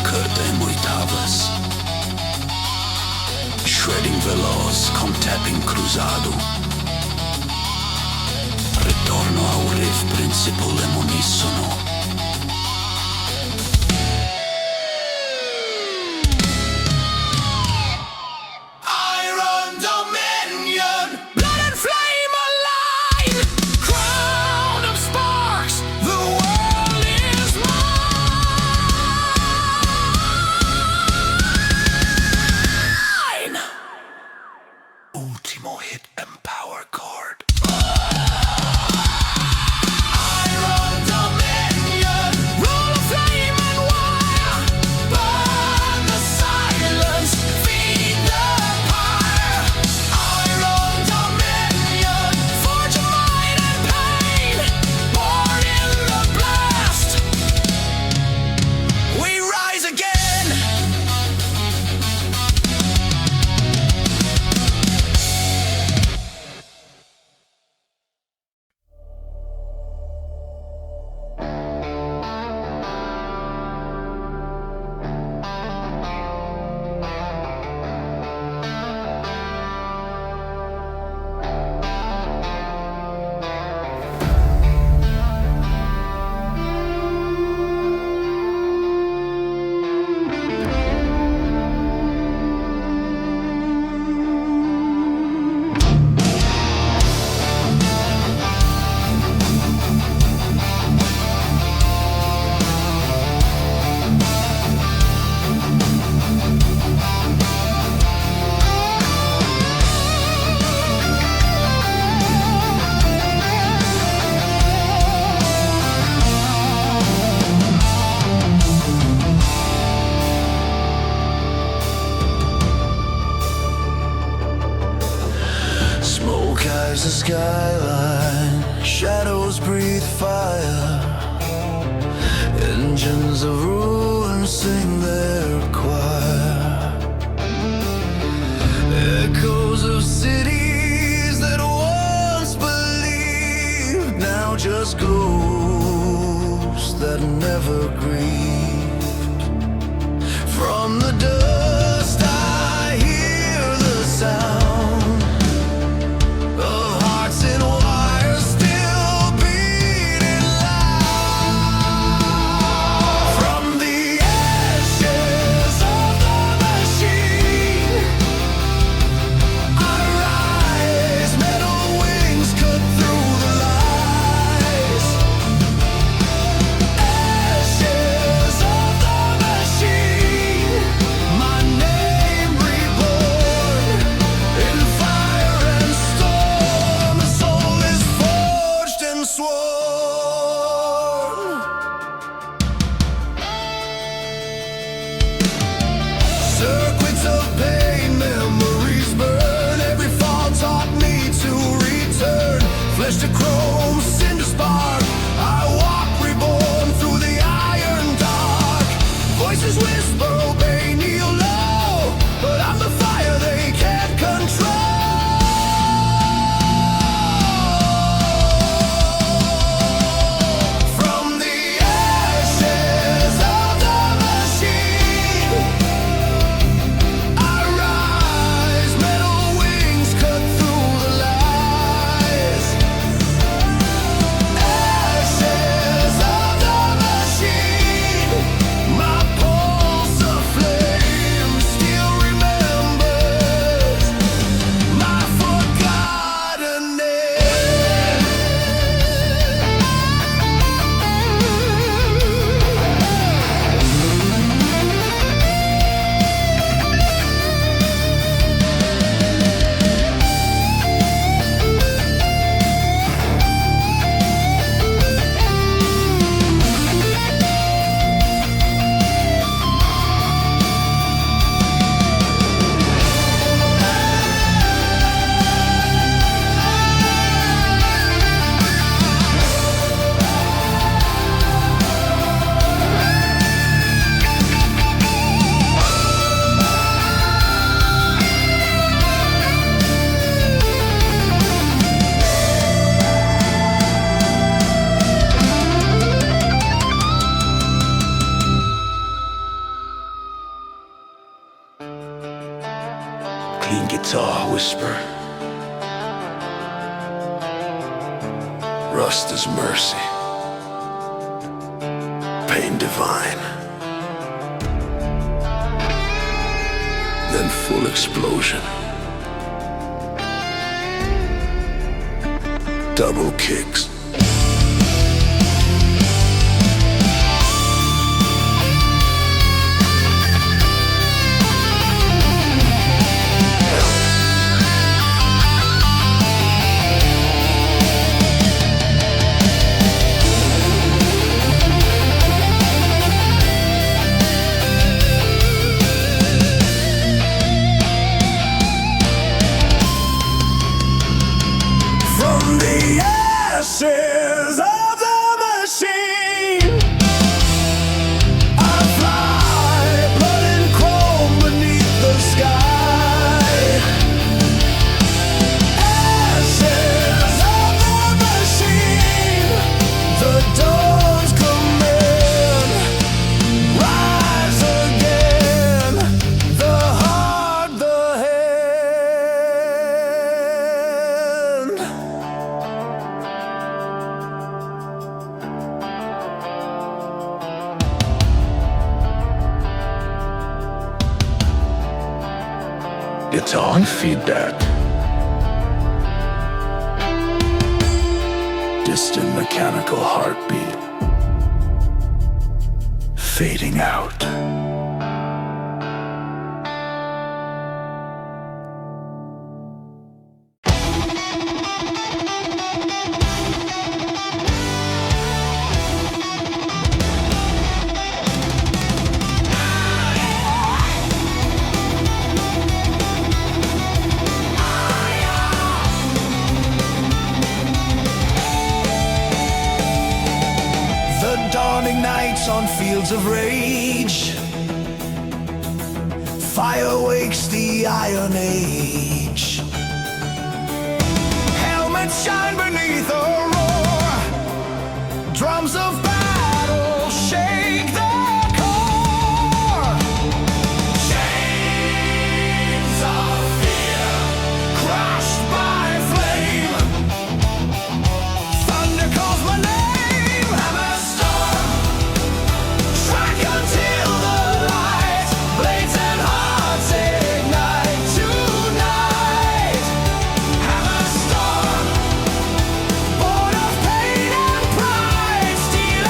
curtem oitavas. Shredding veloz, com tapping cruzado. Retorno ao riff principal em uníssono. The skyline, shadows breathe fire. Engines of ruin sing their choir. Echoes of cities that once believed, now just ghosts that never grieved. From the dust I hear the sound. Fly clean guitar whisper. Rust is mercy, pain divine. Then full explosion. Double kicks. Ashes of the machine, I fly, blood and chrome beneath the sky. Ashes of the machine, the dawn's command. Rise again, the heart, the hand. Guitar feedback. Distant mechanical heartbeat. Fading out. Nights on fields of rage, fire wakes the Iron Age. Helmets shine beneath a roar, drums of battle shake the core. Chains of fear crushed by flame, thunder calls my name. Hammer storm, strike until the light, blades and hearts ignite tonight. Hammer storm, born of pain and pride, steel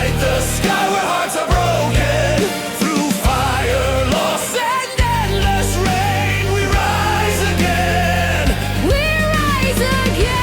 light the sky where hearts are broken. Through fire, loss, and endless rain, we rise again. We rise again.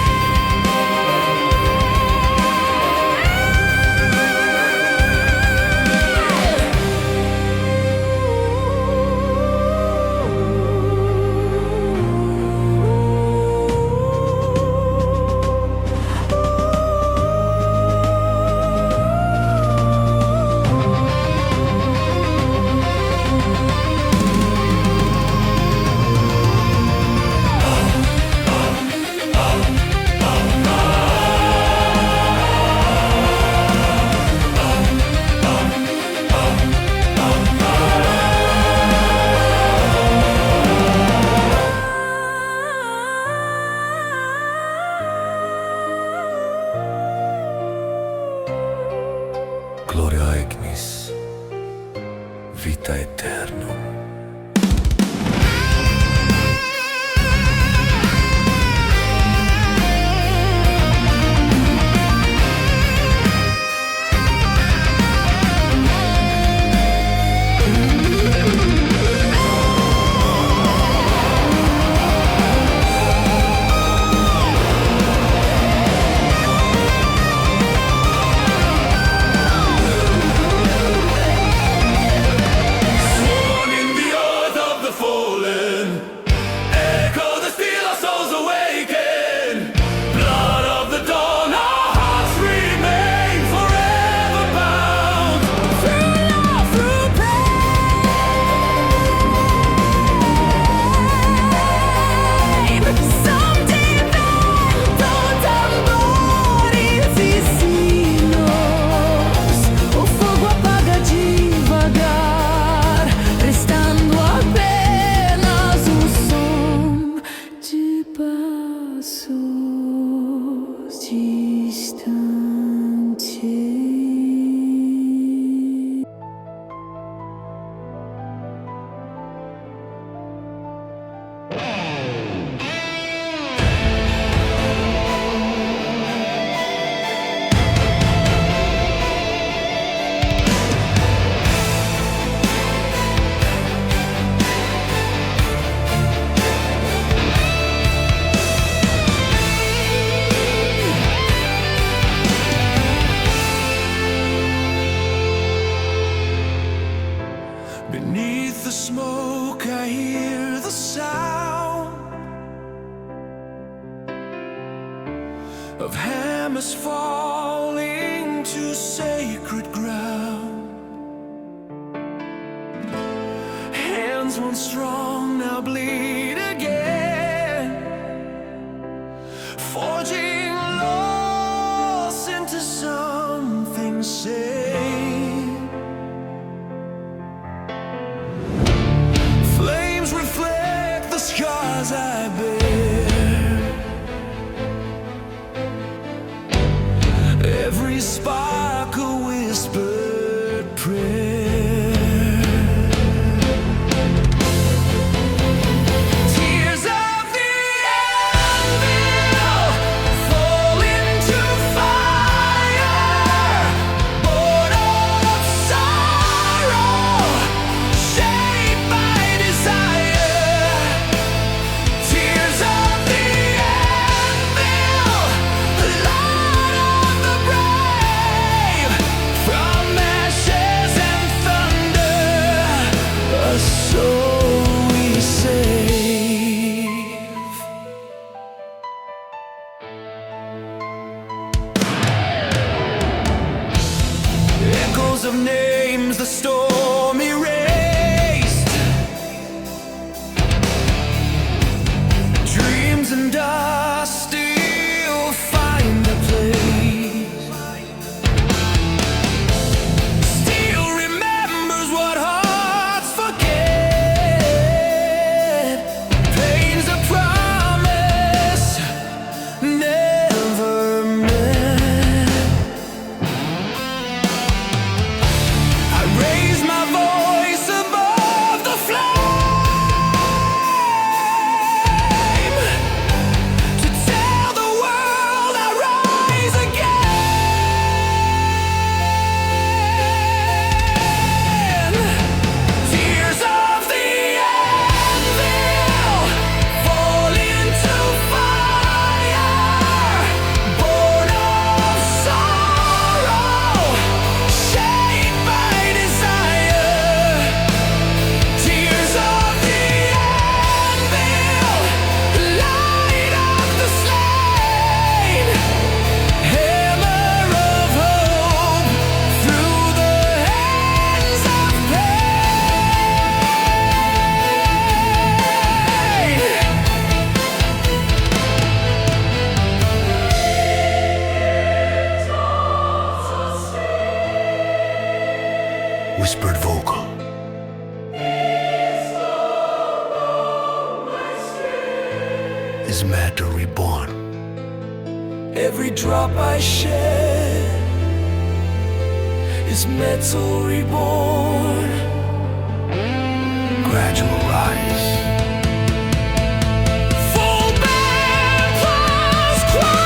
Gloria ignis, vita aeternum. Born in the earth of the fallen, echo the steel, our souls awaken. Blood of the dawn, our hearts remain forever bound. Through love, through pain, someday vento tambores e sinos, o fogo apaga devagar, restando apenas um som de passos distantes. Beneath the smoke, I hear the sound of hammers falling to sacred ground. Hands once strong now bleed again, forging loss into something sane. Flames reflect the scars I bear. Every spark a whispered prayer. Tears of the anvil fall into fire, born of sorrow, shaped by desire. Tears of the anvil, the light of the brave, from ashes and thunder, a soul we save. Echoes of names the storm erased, dreams and dust still find a place. Still remembers what hearts forget. Pain's a promise never met. I raise my voice whispered vocal. Is matter reborn. Every drop I shed is metal reborn. Gradual rise. Full battles cry.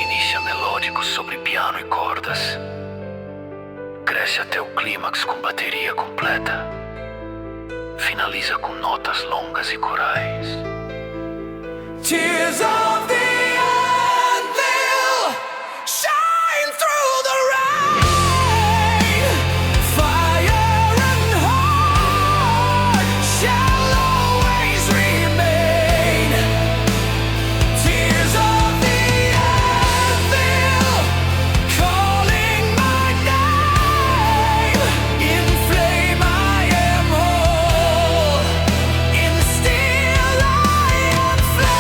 Inicia melódico sobre piano e cordas. Cresce até o clímax com bateria completa. Finaliza com notas longas e corais. Tears of the anvil shine through the rain. Fire and heart shall always remain. Tears of the anvil calling my name. In flame I am whole. In steel I am flame.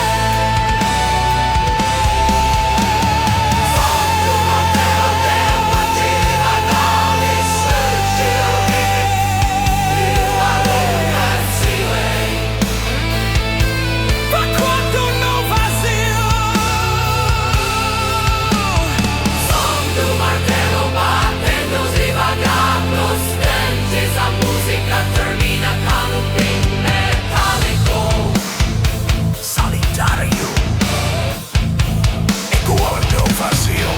Ma quando non vazio. Som do martelo batendo devagar nos dentes. A música termina com um ping metálico. Solitário. Ecoando o vazio.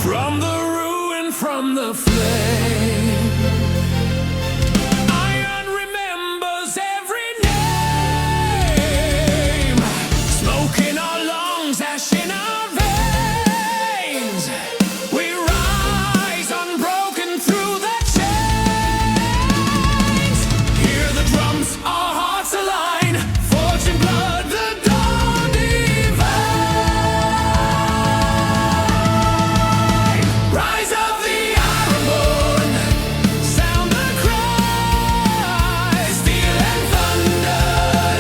From the ruin, from the flame, iron remembers every name. Smoke in our lungs, ash in our veins. We rise unbroken through the chains. Hear the drums, our hearts align. Forge in blood, the dawn divine. Rise of the ironborn, sound the cry. Steel and thunder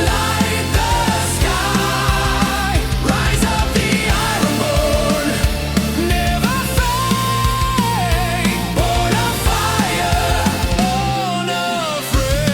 light the sky. Rise of the ironborn, never fade. Born of fire, unafraid.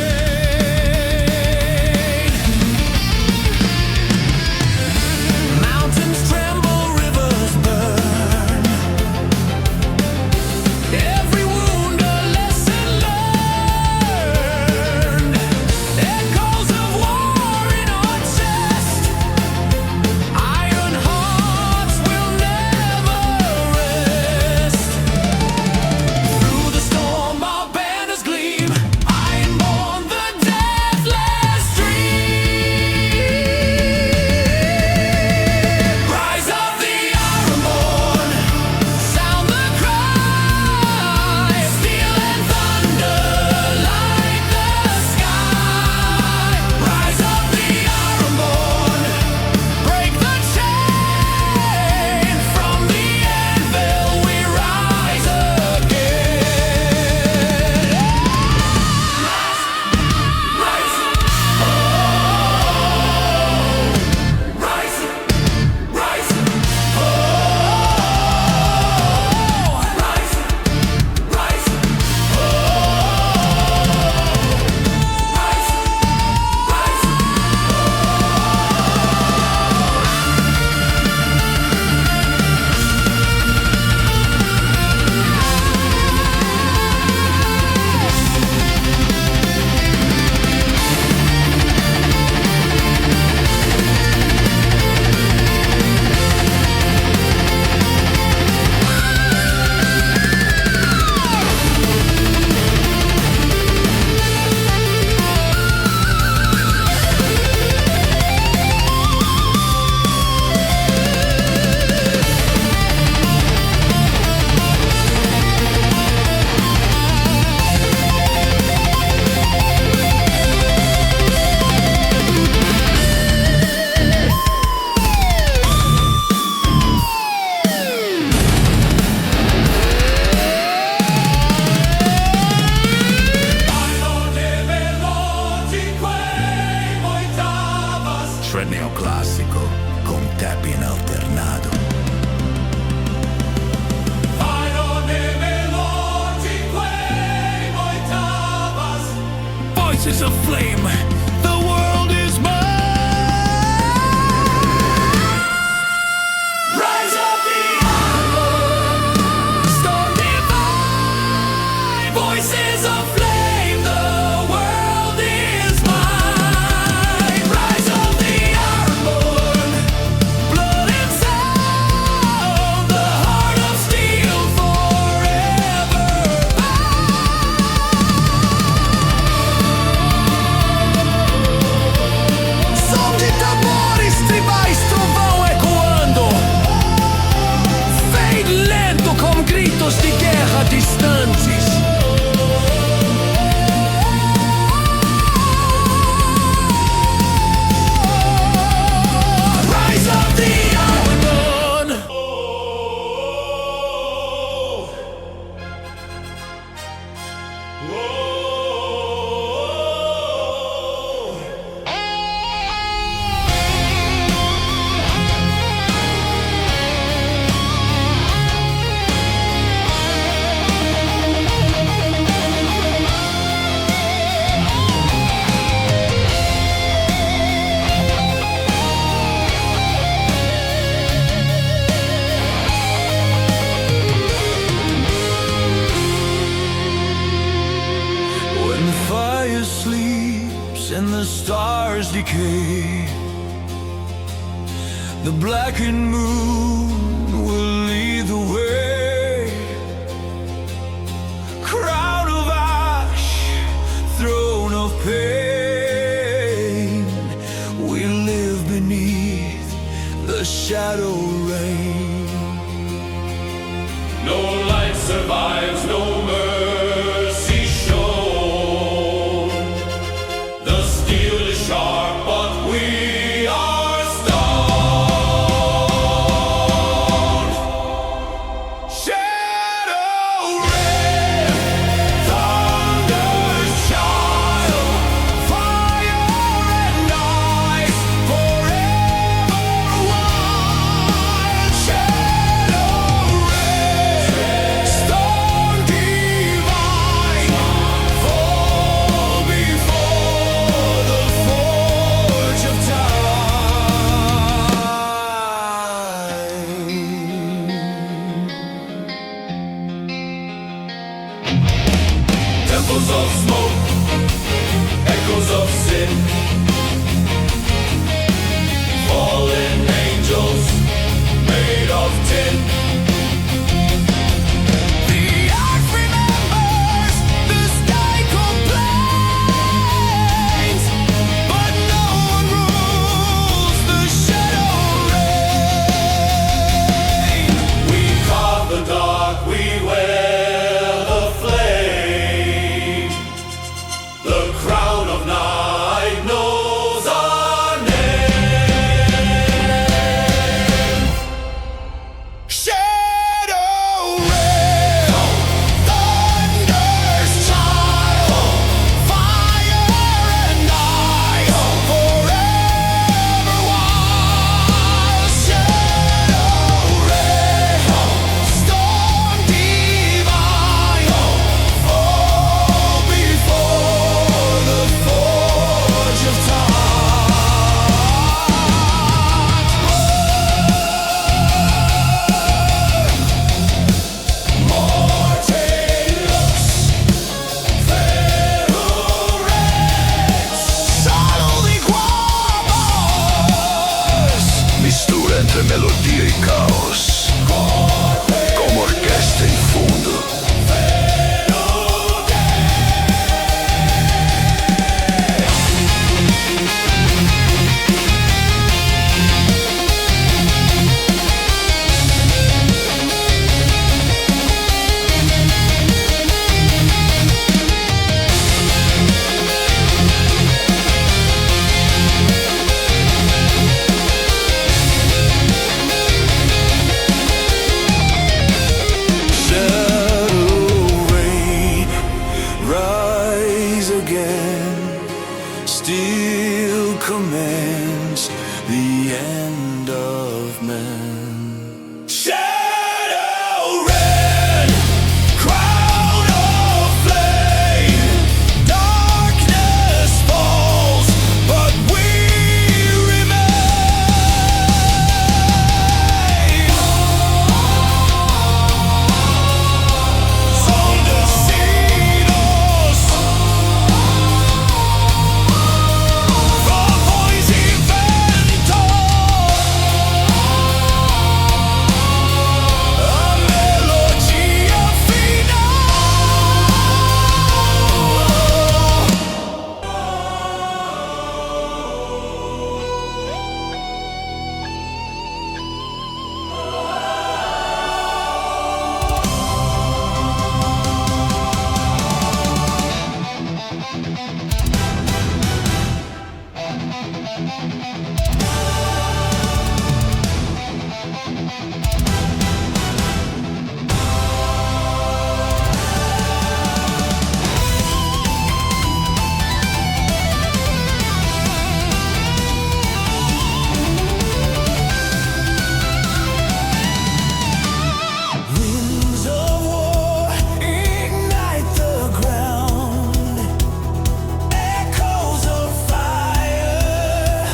neoclassico con tapping alternato. Voices of flame, the world is mine. Rise up the ardor, storm divine. Voices of flame, the world is mine. Rise up the ardor, blood and sound, the heart of steel forever som de tambores tribais, trovão ecoando. Fade lento com gritos de guerra distantes. Rise of the Armageddon. When the fire sleeps and the stars decay, the blackened moon will lead the way. Crown of ash, throne of pain, we live beneath the shadow rain. No light survives, no mercy shown. The steel is sharp, but we are stone. Shadow red, thunder's child, fire and ice, forever wild. Shadow red, stone divine, fall before the forge of time. Temples of smoke, echoes of sin, fallen angels made of tin. The earth remembers, the sky complains, but no one rules the shadow reign. We carve the dark, we wear the flame. The crown of night knows our name. Shadow red, thunder's child, fire and ice, forever wild. Shadow red, storm divine, fall before the forge of time. Mortalux, Ferurex, Salud y Guapos. Mistura entre melodía y caos, como orquesta en fundo. the end of men. Shadow red, crown of flame, darkness falls, but we remain. Som de sidos, vår voice i vento, a melodia final. Winds of war ignite the ground, echoes of fire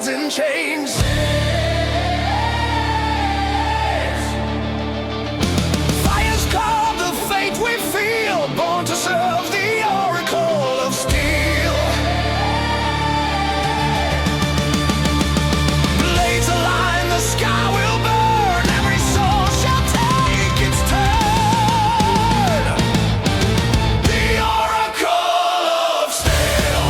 gods in chains. Fire's called the fate we feel, born to serve the oracle of steel. Blades align, the sky will burn, every soul shall take its turn. The oracle of steel,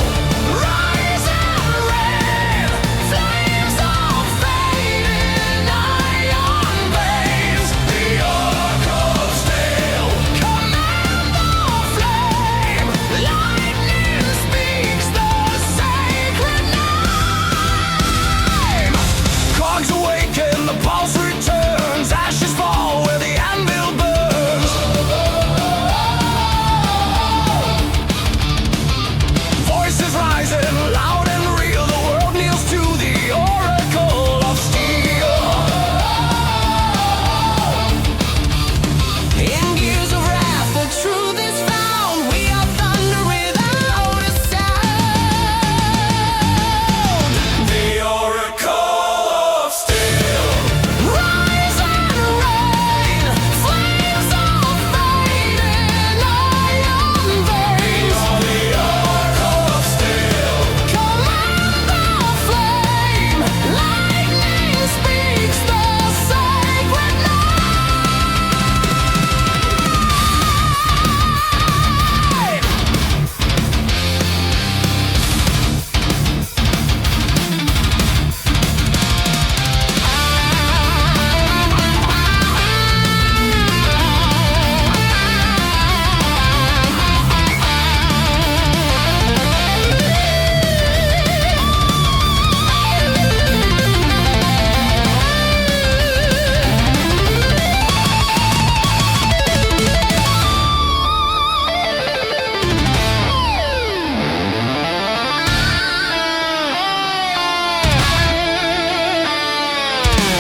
rise and reign, flames of fate in iron veins. The oracle of steel, command the flame, lightning speaks the sacred name. Cogs awaken, the pulse returns, ashes fall where the anvil burns. Voices rising, loud and real, the world kneels to the oracle of steel. In gears of wrath, the truth is found. We are thunder without a sound. The oracle of steel, rise and reign, flames of fate in iron veins. The oracle of steel, command the flame, lightning speaks the sacred name.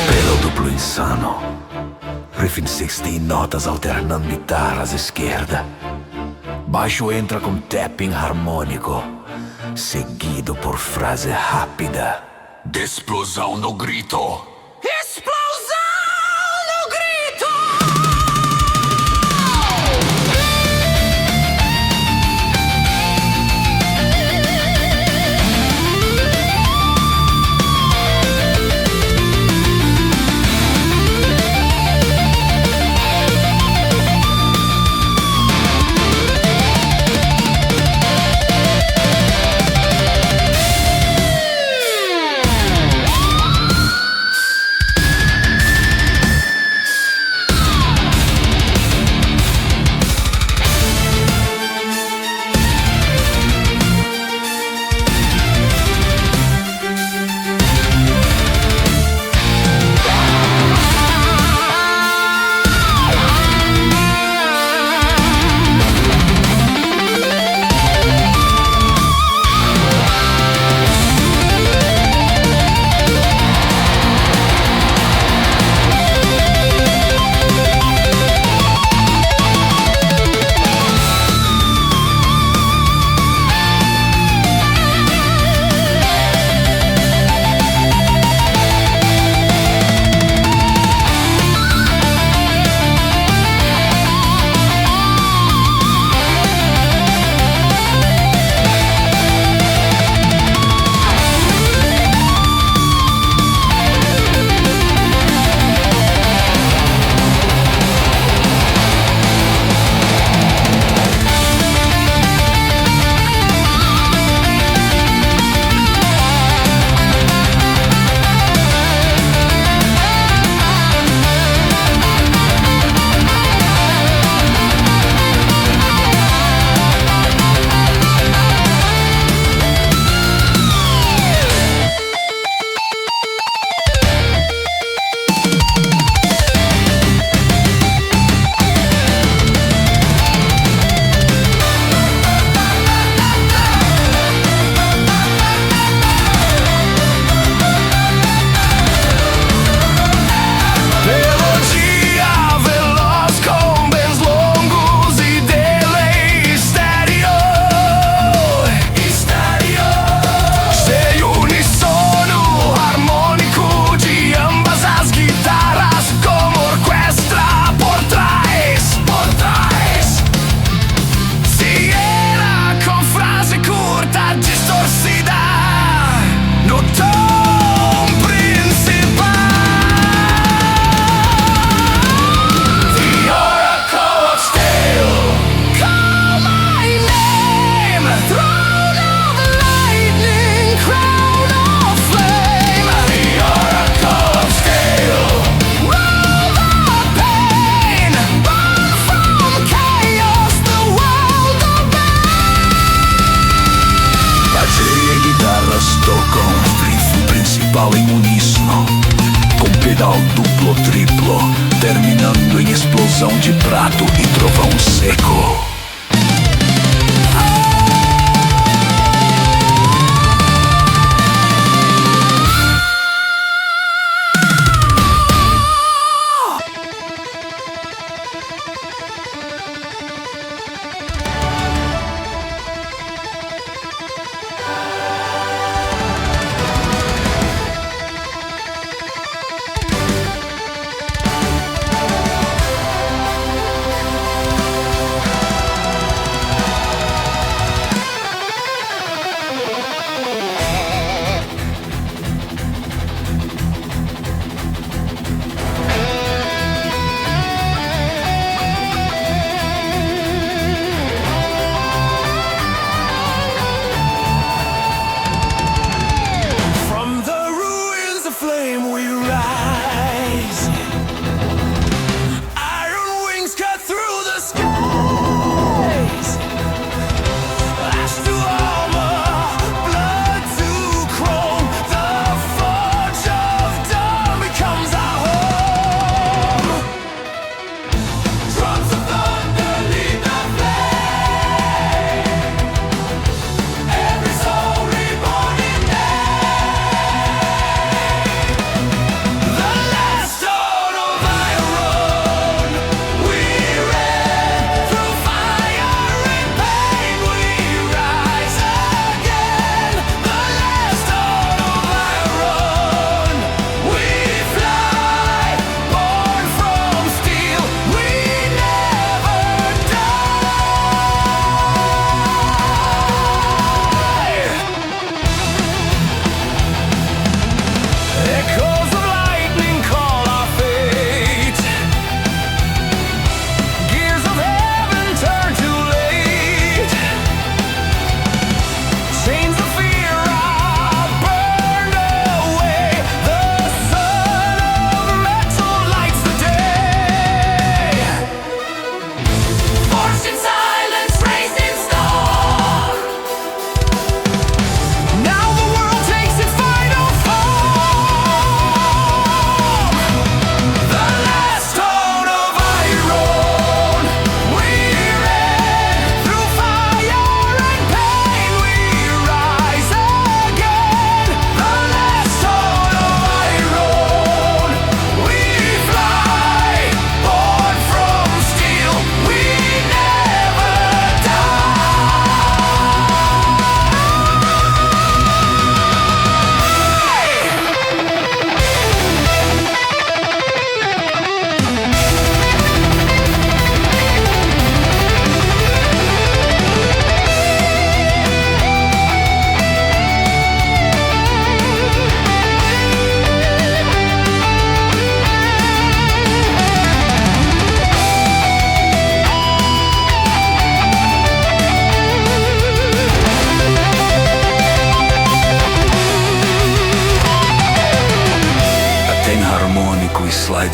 Pelo duplo insano, riff em 16 notas alternando guitarras esquerda. Baixo entra com tapping harmônico, seguido por frase rápida de explosão no grito. Explosão no grito! pedal duplo, triplo, terminando em explosão de prato e trovão seco.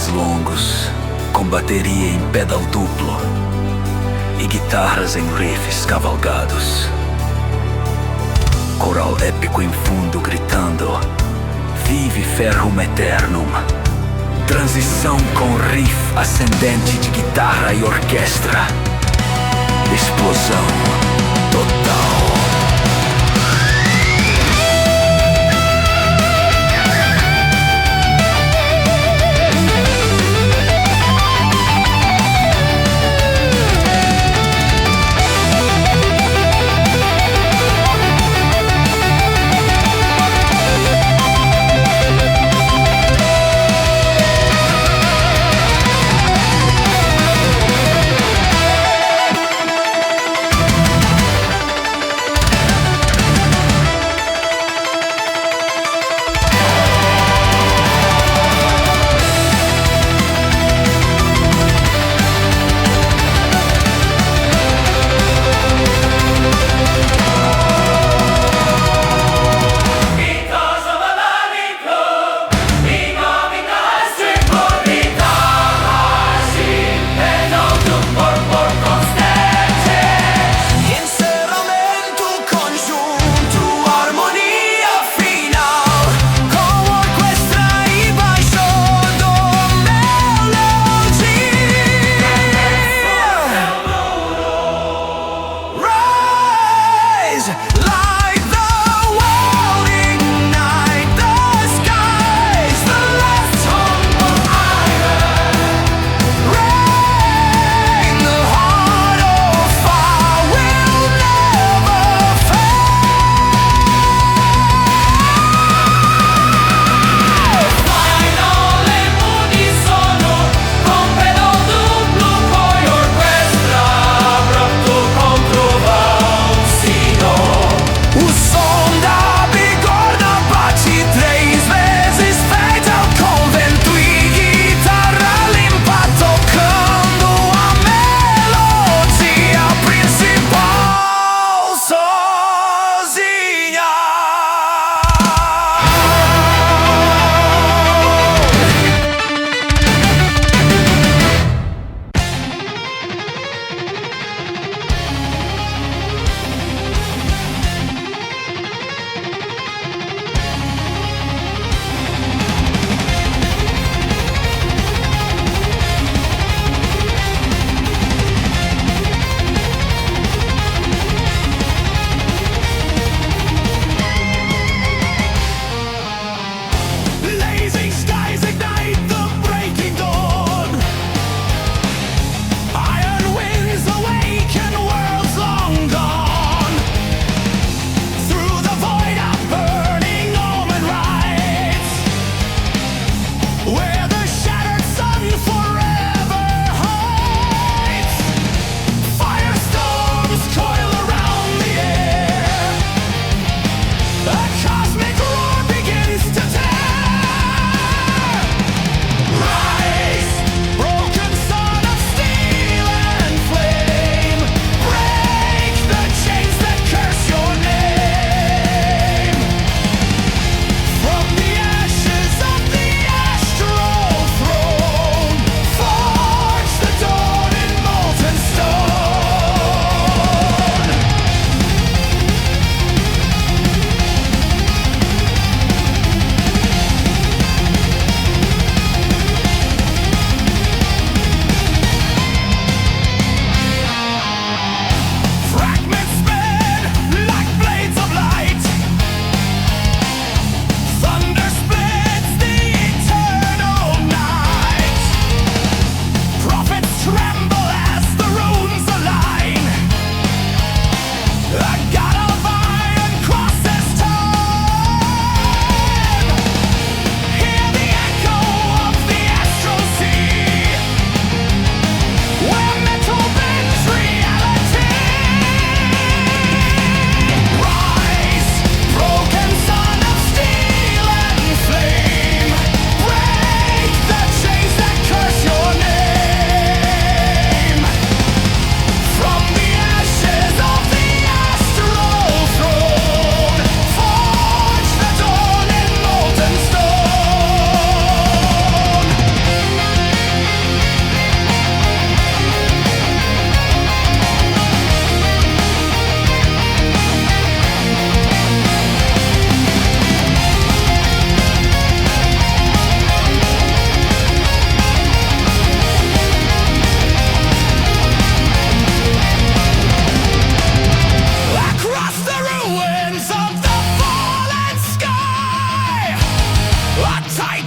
Longos, com bateria em pedal duplo e guitarras em riffs cavalgados. Coral épico em fundo gritando: Vive ferrum eternum. Transição com riff ascendente de guitarra e orquestra. Explosão total.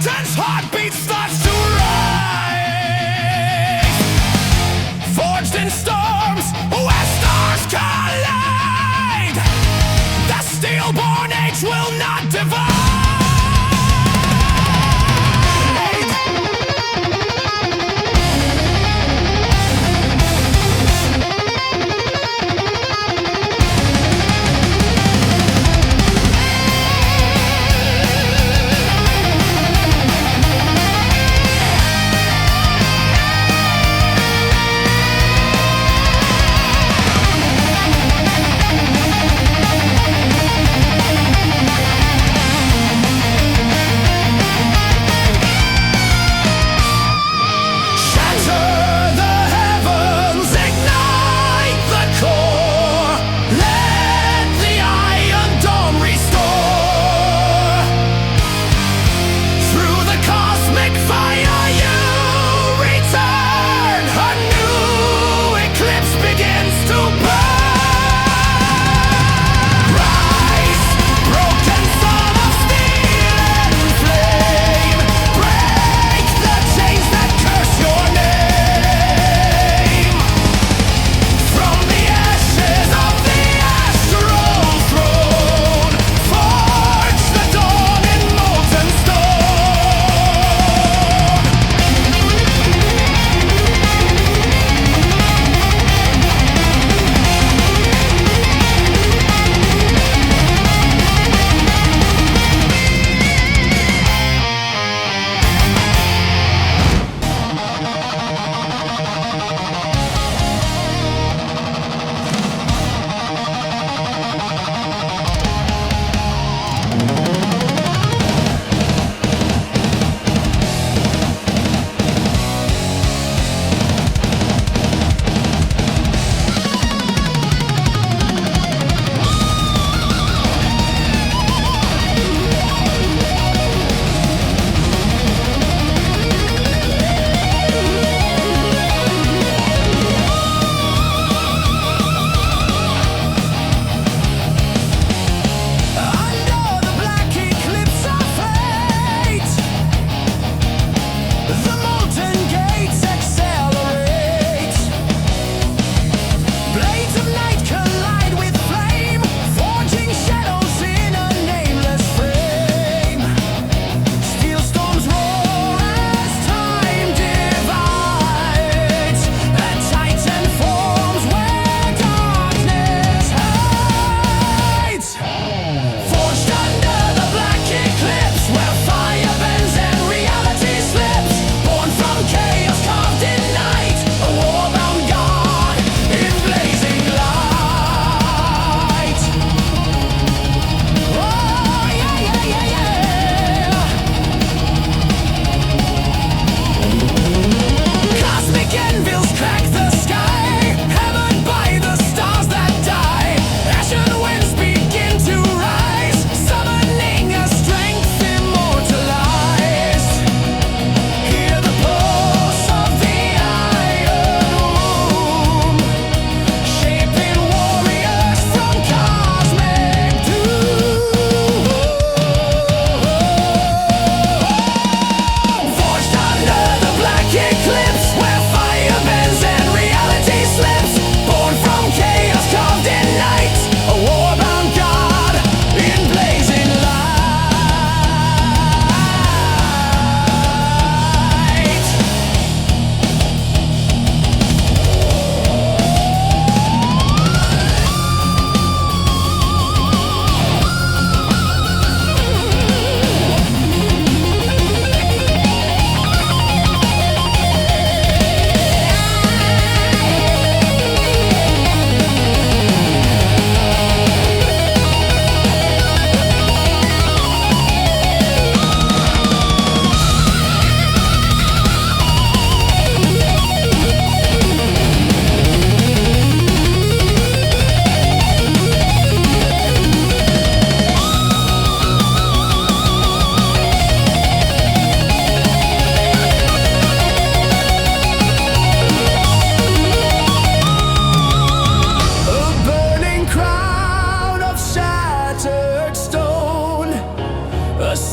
Titan's heartbeat starts to rise, forged in storms where stars collide. The stillborn age will not divide.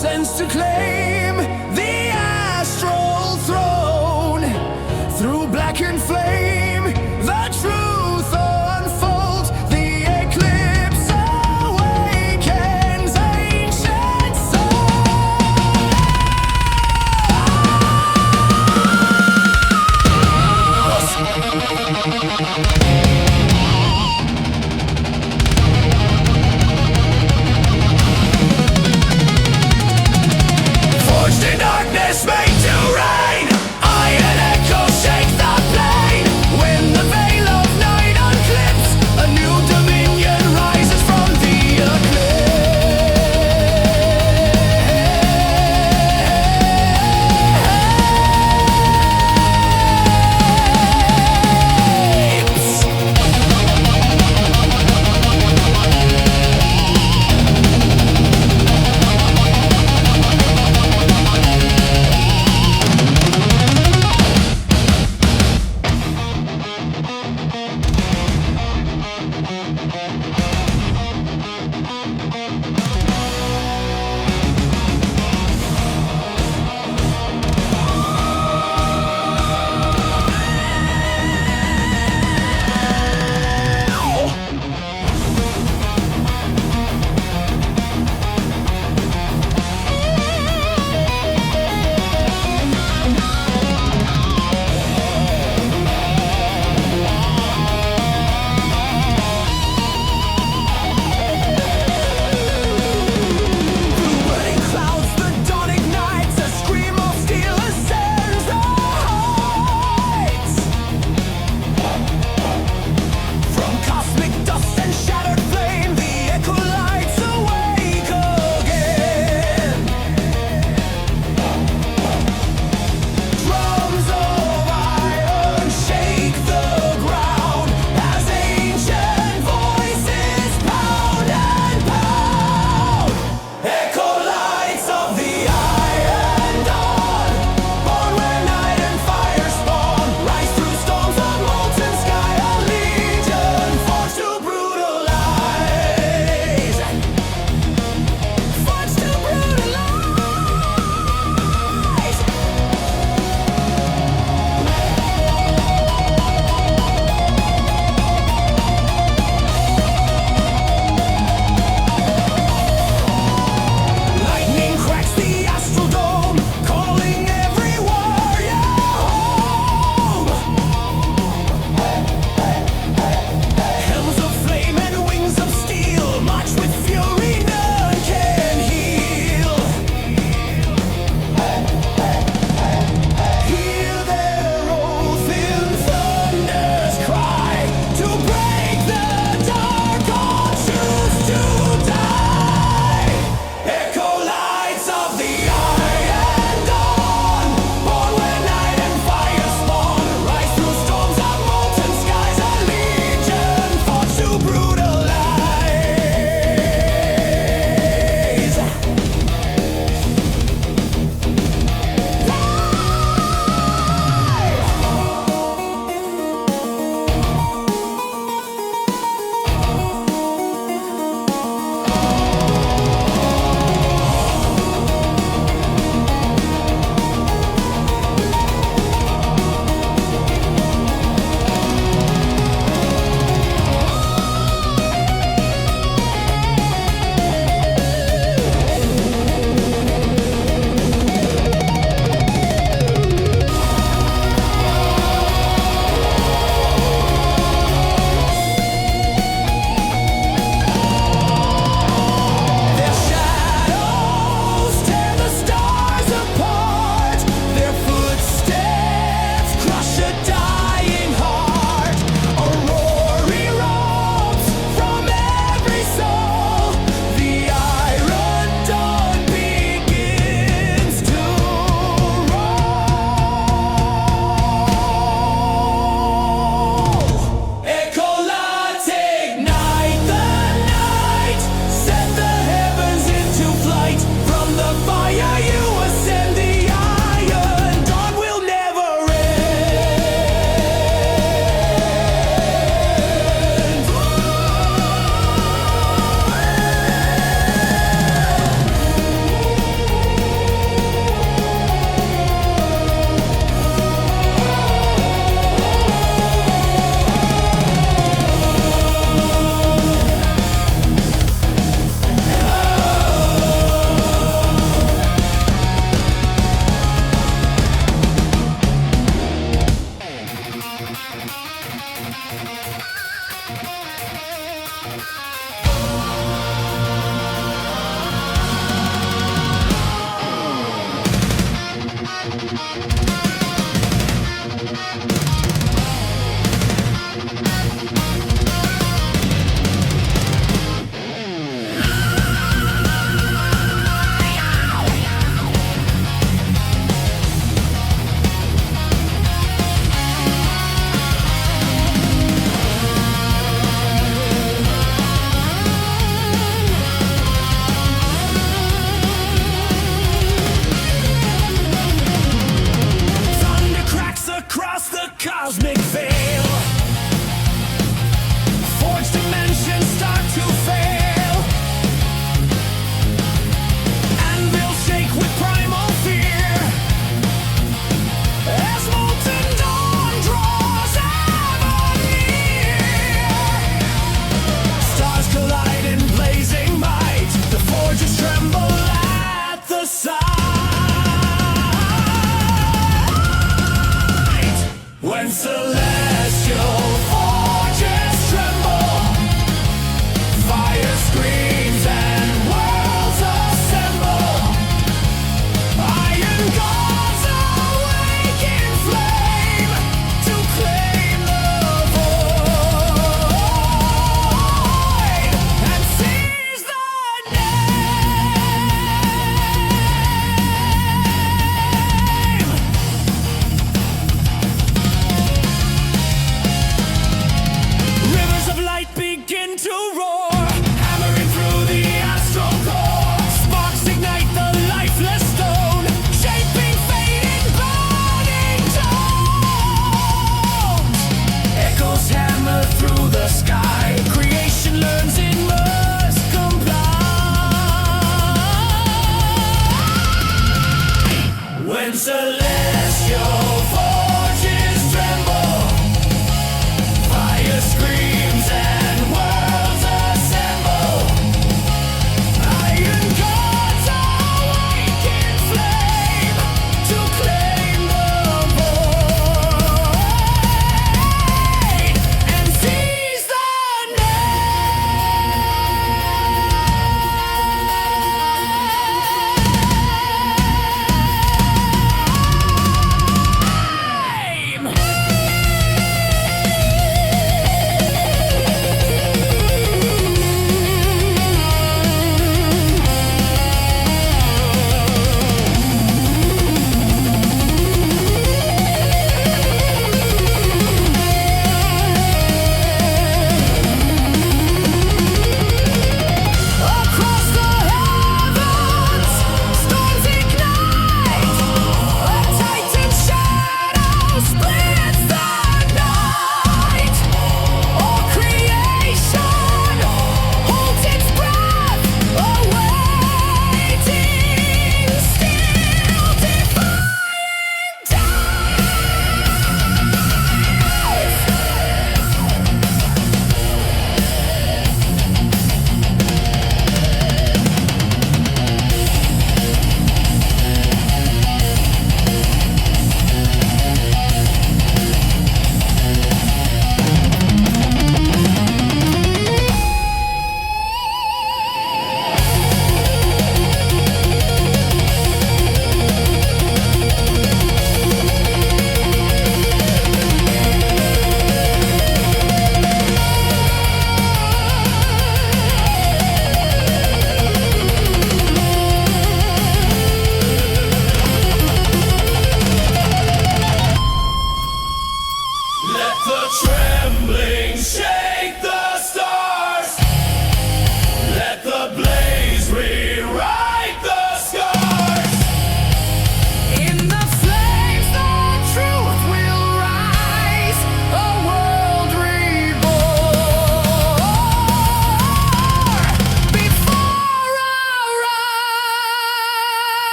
sense to claim the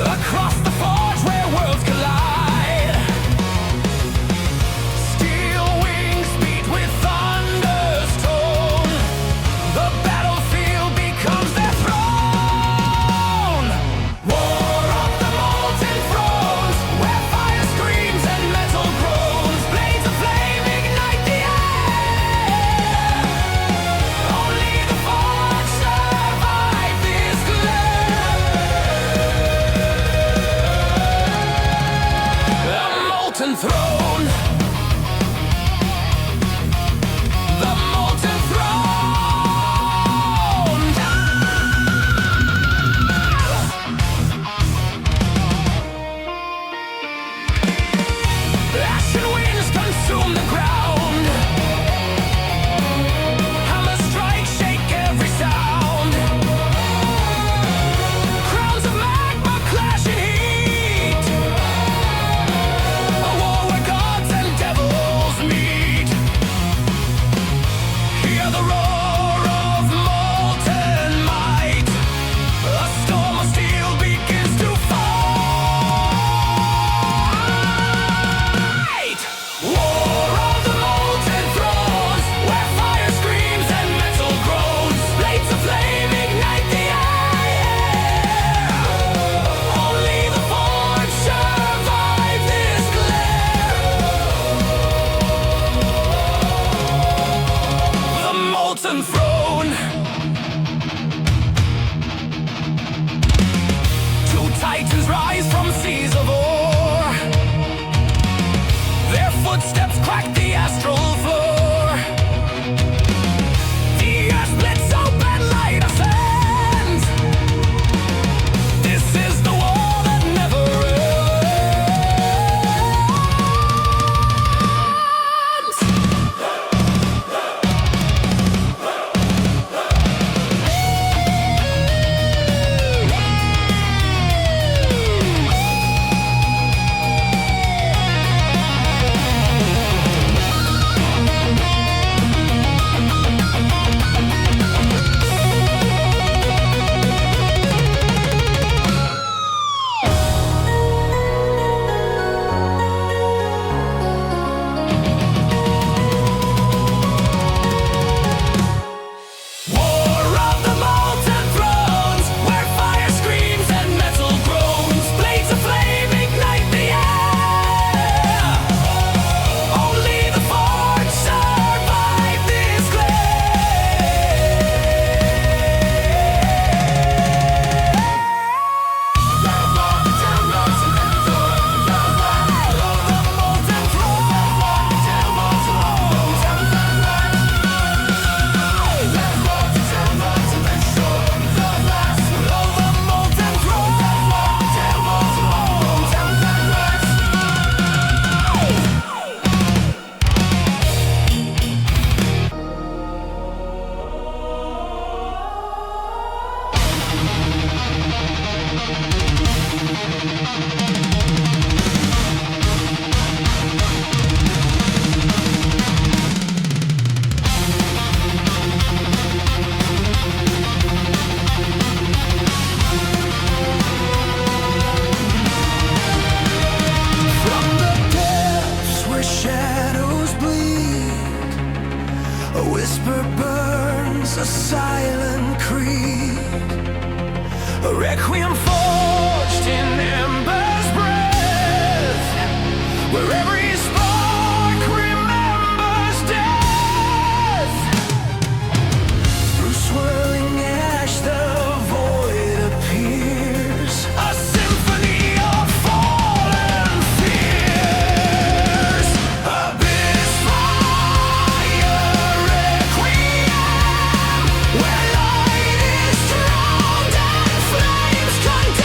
across the forge where worlds collide. Steel wings beat with thunder's tone. The battlefield becomes their throne. War of the molten thrones, where fire screams and metal groans. Blades of flame ignite the air. Only the forged survive this glare. The molten throne. The molten throne. Ashen winds consume the ground. Hammer strikes shake every sound. Crowns of magma clash in heat. A war where gods and devils meet. Hear the roar of molten might. A storm of steel begins to fight. War of the molten thrones, where fire screams and metal groans. Blades of flame ignite the air. Only the forged survive this glare. The molten throne. Two titans rise from seas of ore. Their footsteps crack the astral floor. The earth splits open, light ascends. This is the war that never ends. War of the molten thrones, where fire screams and metal groans. Blades of flame ignite the air. Only the forged survive this From the depths where shadows bleed, a whisper burns, a silent creed, a requiem forged in ember's breath, where every spark remembers death. Through swirling ash the void appears, a symphony of fallen fears. Abyss fire requiem, where light is drowned and flames continue.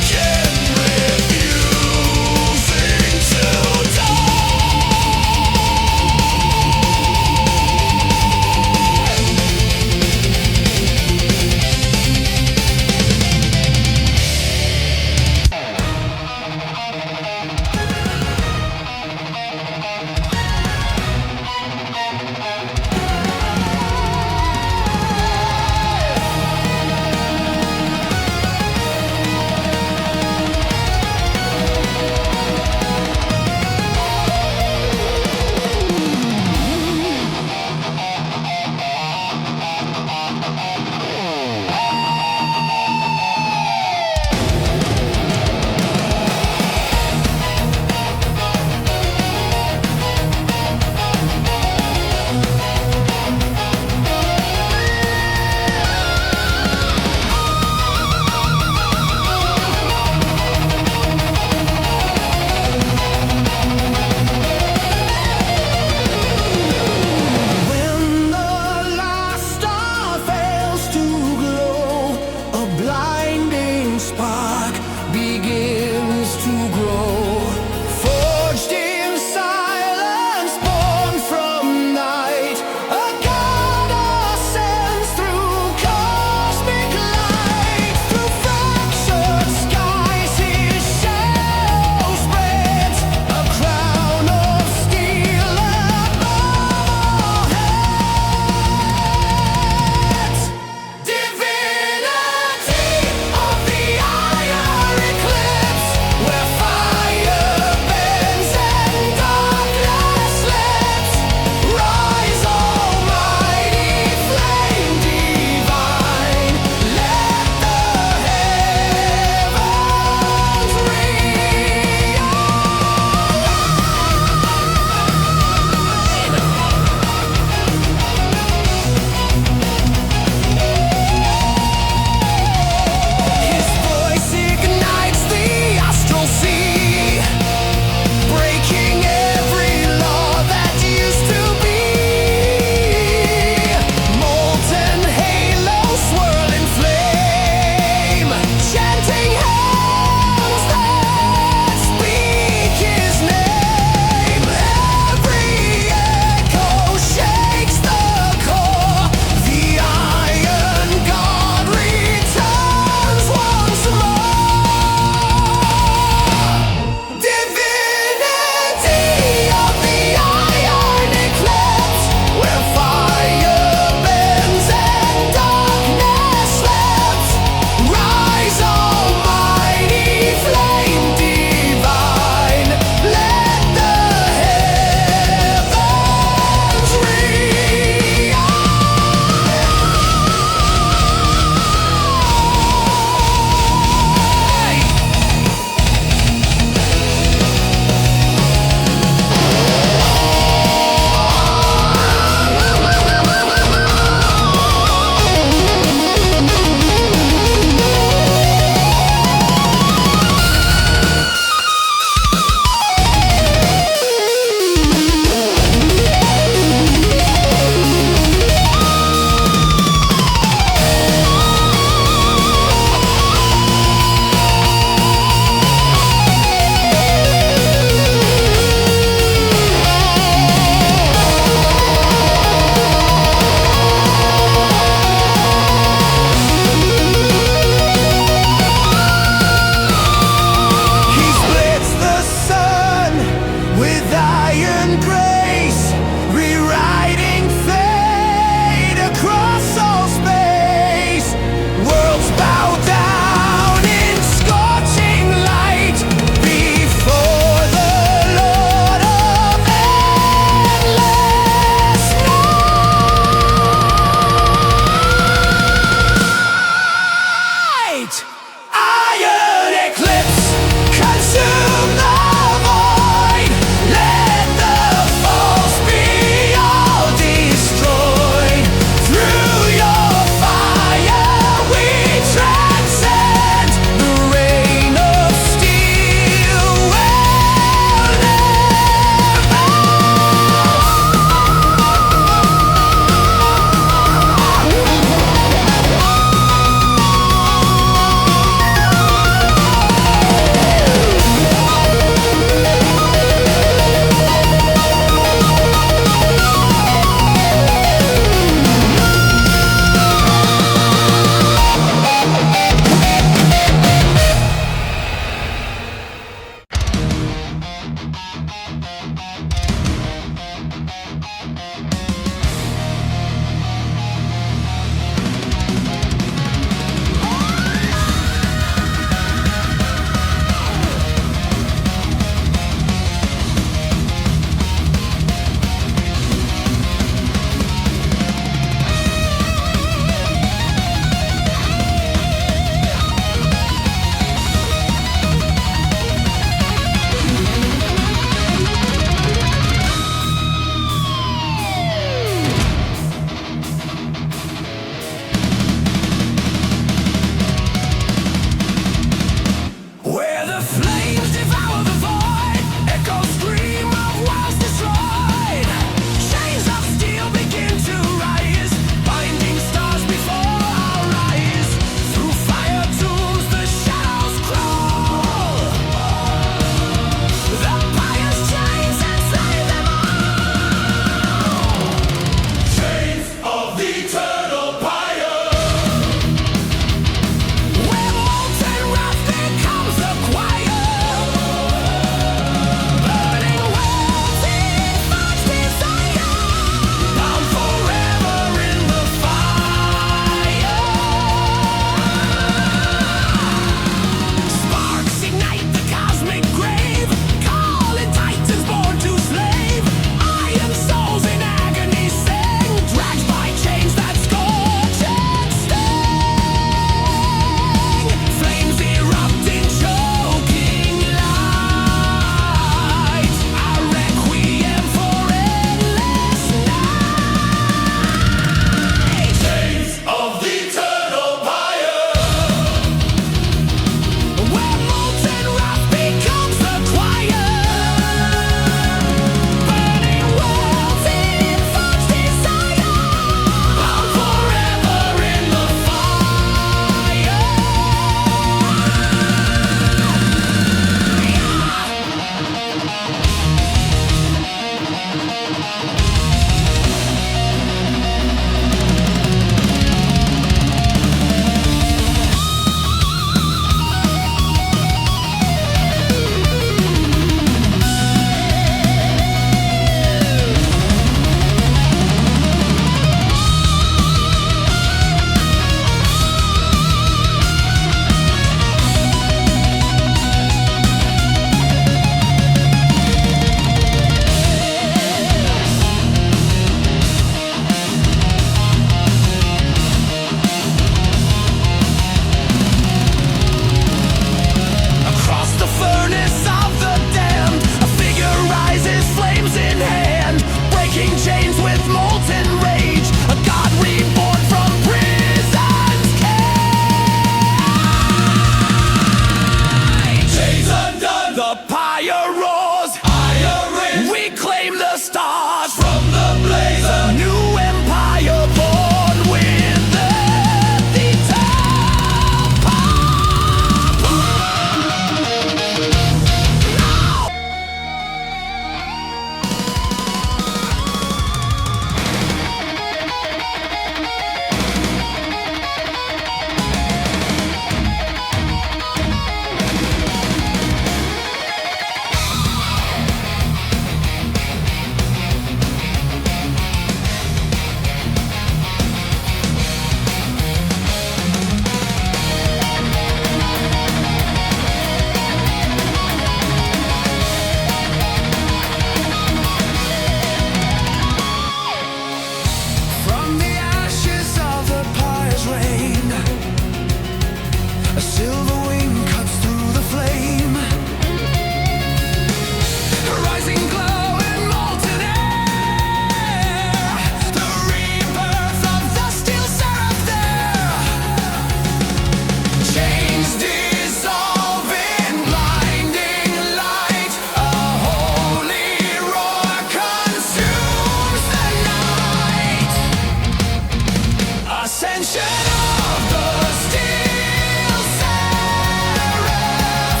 ascension of the steel seraph,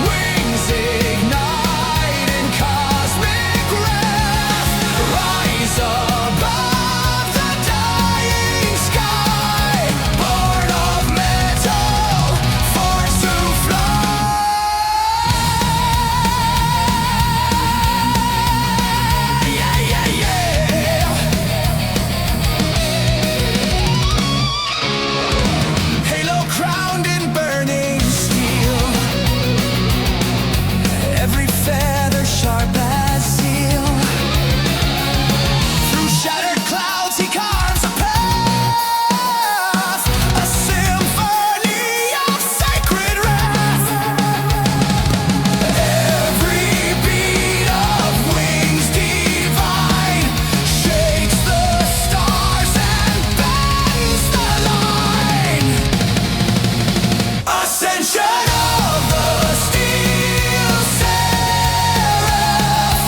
wings ignite in cosmic wrath, rise above the dying sky, born of metal, forged to fly. Yeah, yeah, yeah. Halo crowned in burning steel, every feather sharp as steel. Through shattered clouds he carves a path, a symphony of sacred wrath. Every beat of wings divine shakes the stars and bends the line. Ascension of the steel seraph,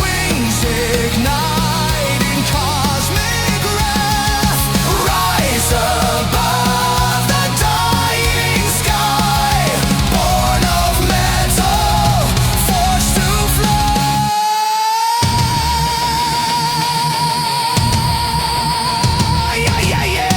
wings ignite in cosmic wrath, rise above the dying sky, born of metal, forged to fly. Yeah, yeah, yeah.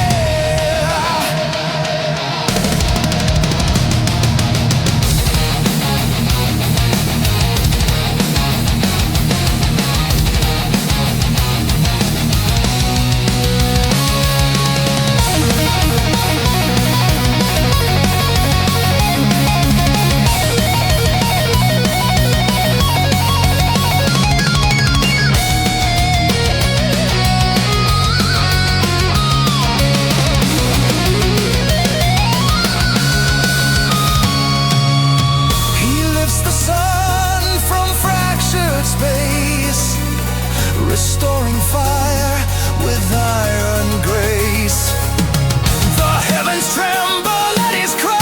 He lifts the sun from fractured space, restoring fire with iron grace. The heavens tremble at his cry,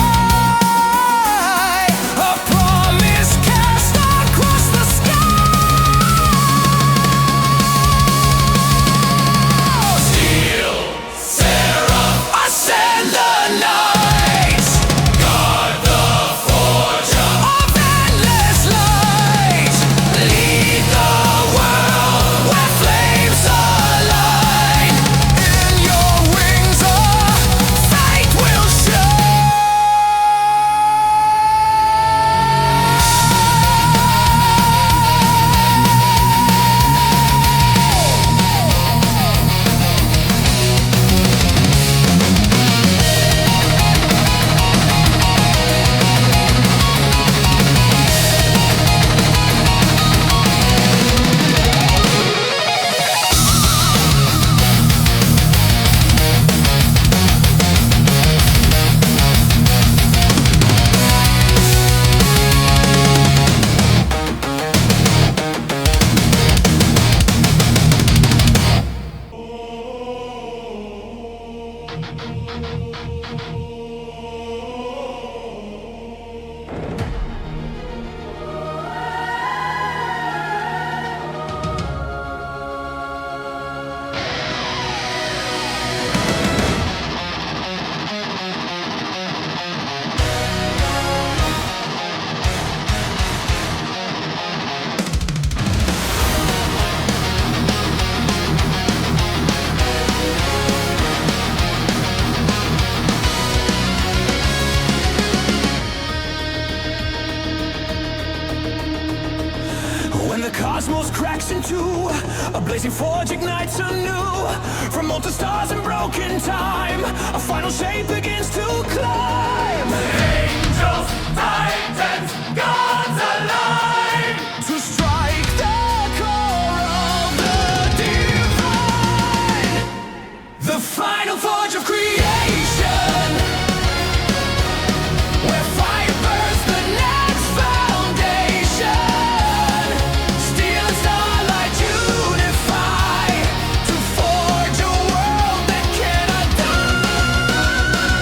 a promise cast across the sky. Steel seraph, ascend the night, guard the forge of endless light, lead the world where flames align. In your wings a fate will When the cosmos cracks in two, a blazing forge ignites anew. From molten stars and broken time, a final shape begins to climb. Angels, titans, gods align to strike the core of the divine. The final forge of creation, where fire burns the next foundation. Steel and starlight unify to forge a world that cannot die.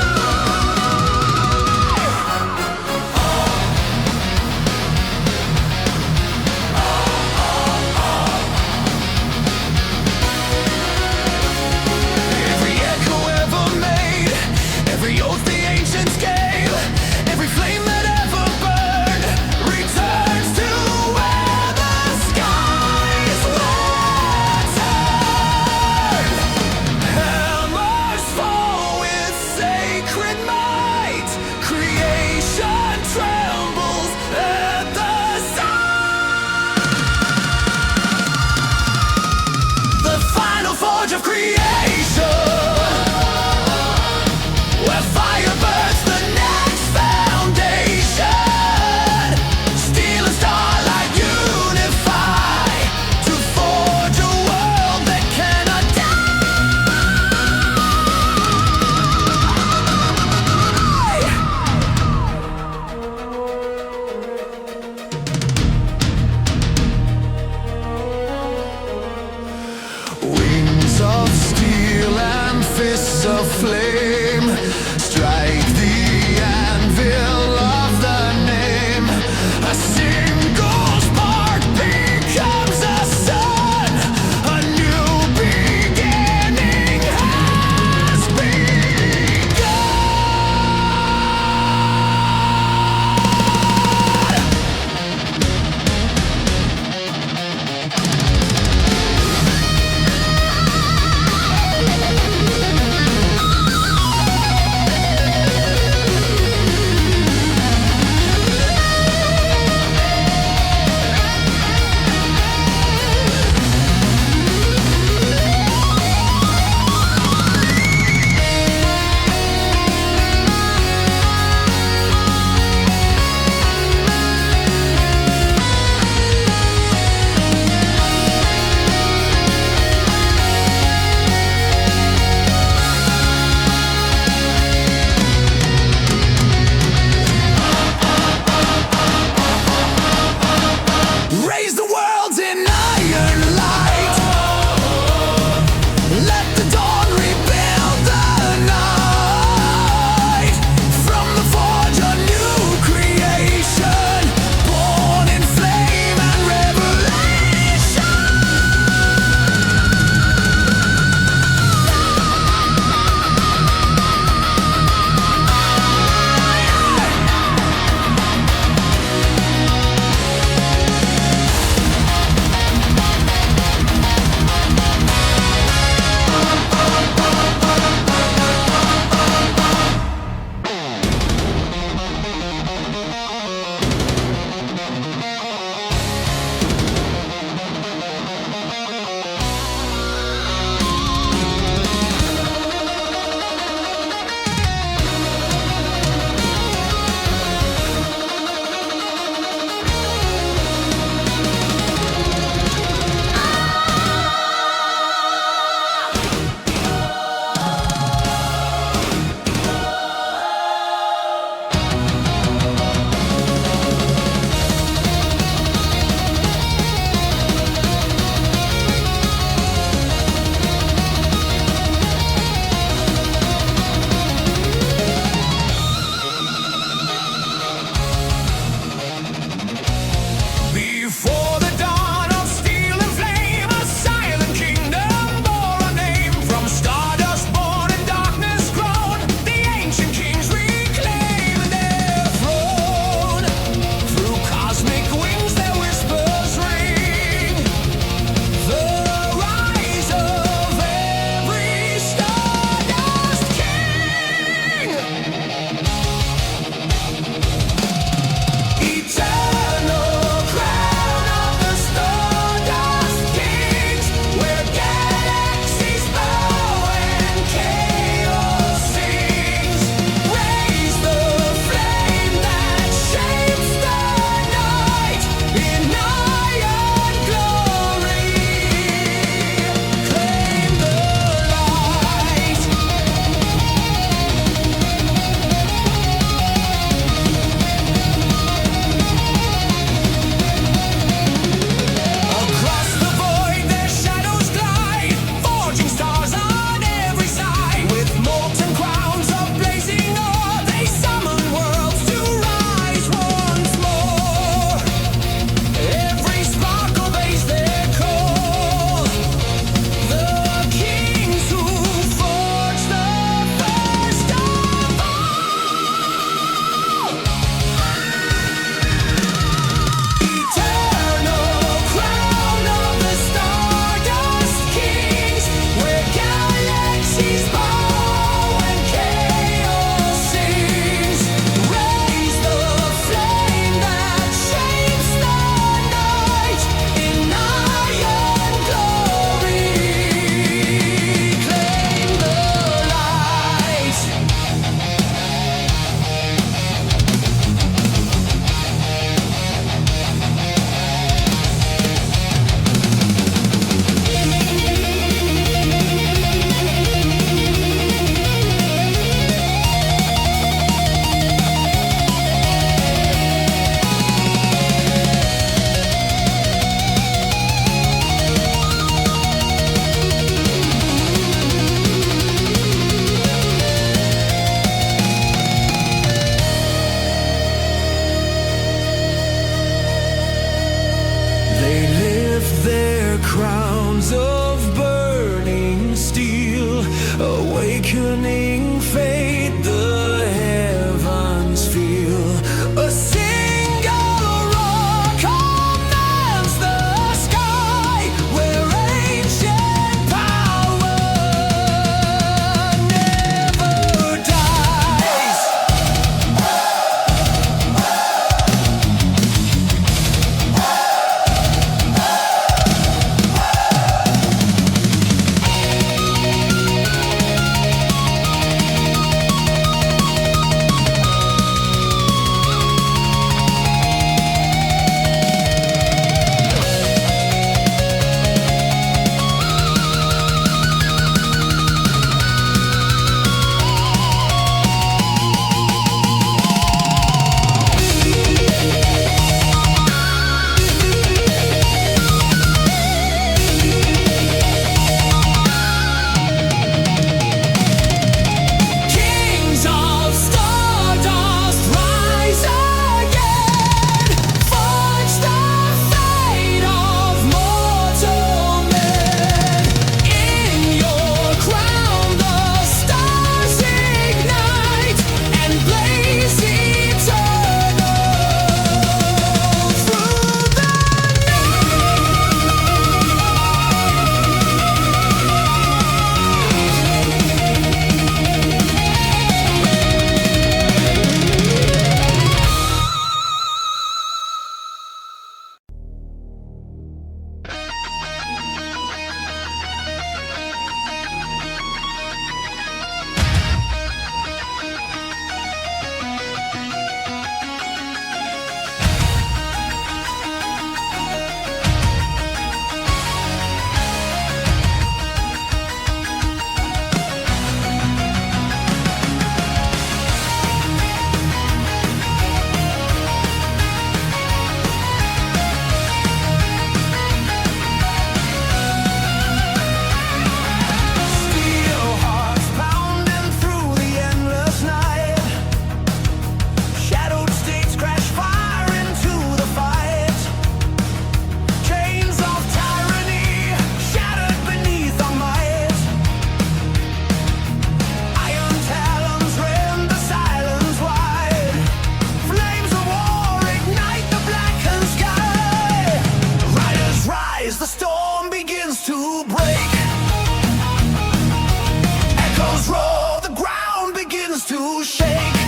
to shake.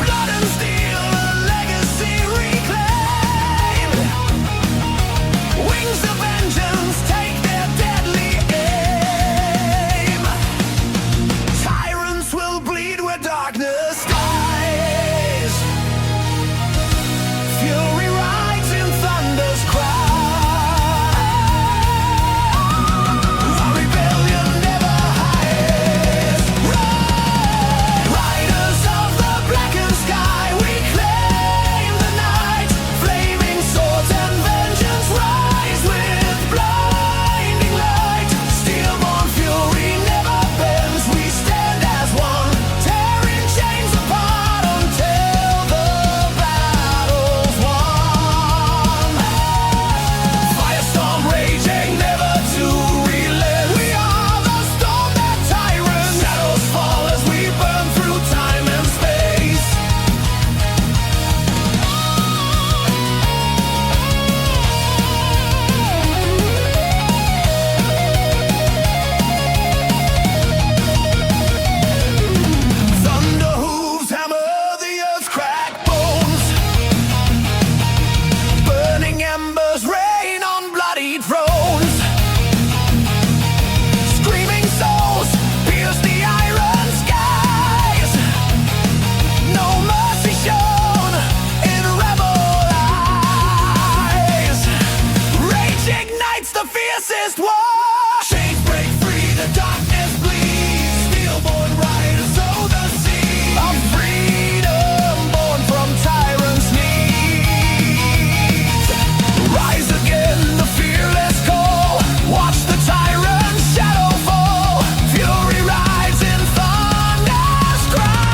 Blood and steel, a legacy reclaimed. Wings of vengeance take their deadly aim. Tyrants will bleed where darkness dies. Fury rides in thunder's cry. Our rebellion never hides. Riders of the blackened sky, we claim the night. Flaming swords and vengeance rise with blinding light. Steel-born fury never bends. We stand as one, tearing chains apart until the battle's won. Firestorm raging, never to relent. We are the storm that tyrants. Shadows fall as we burn through time and space. Thunder hooves hammer the earth's cracked bones. Burning embers rain on bloodied thrones. Screaming souls pierce the iron skies. No mercy shown in rebel eyes. Rage ignites the fiercest war. Chains break free, the darkness bleeds. Steel-born riders sow the seed of freedom born from tyrants' knees. Rise again, the fearless call. Watch the tyrant's shadow fall. Fury rides in thunder's cry.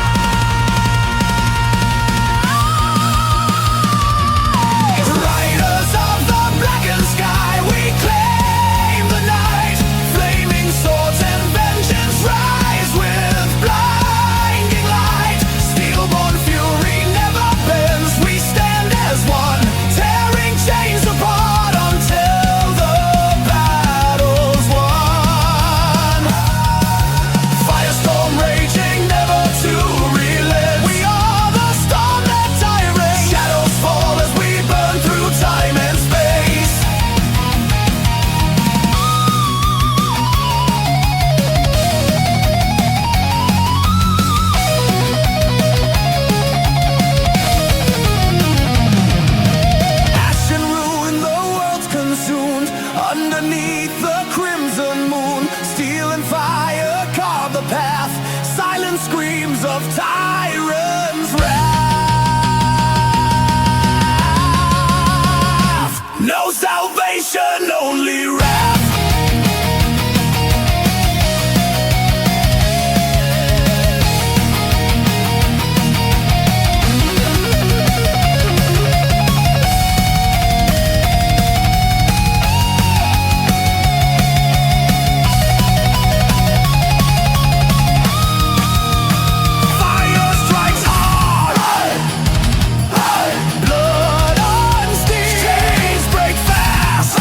Riders of the blackened sky, we claim the night. Flaming swords and vengeance rise with blinding light. Steel-born fury never bends. We stand as one, tearing chains apart until the battle's won. Firestorm raging, never to relent. We are the storm that tyrants. Shadows fall as we burn through time and space. Ash and ruin, the world's consumed underneath the crimson moon. Steel and fire carve the path. Silent screams of tyrants' wrath. No salvation, only wrath. Fire strikes hard. Blood on steel. Chains break fast.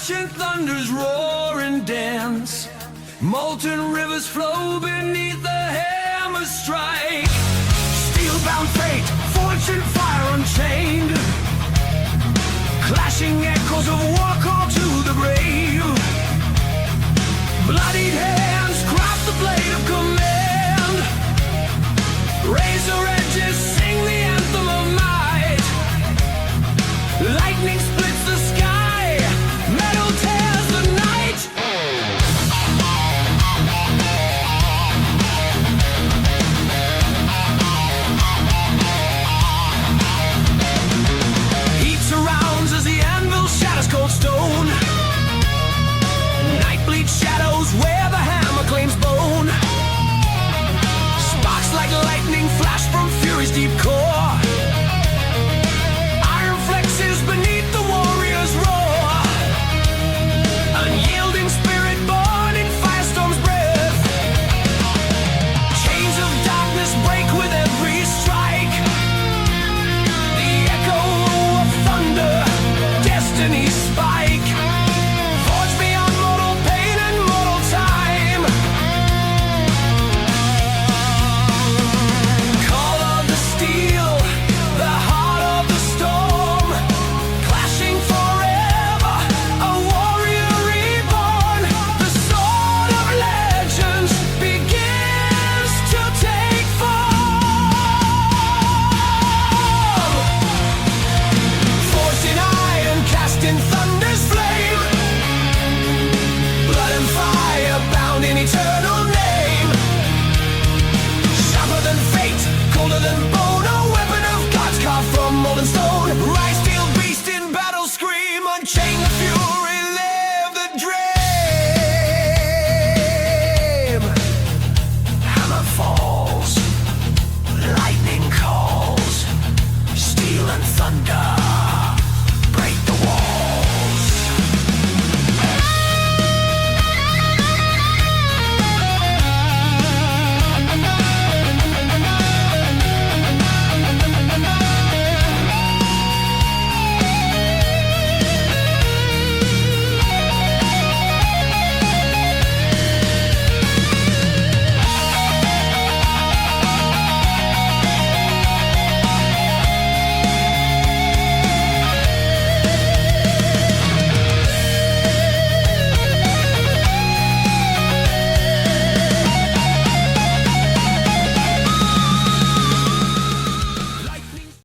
crashing thunders roar and dance. Molten rivers flow beneath the hammer's strike. Steel-bound fate, fortune fire unchained. Clashing echoes of war call to the brave.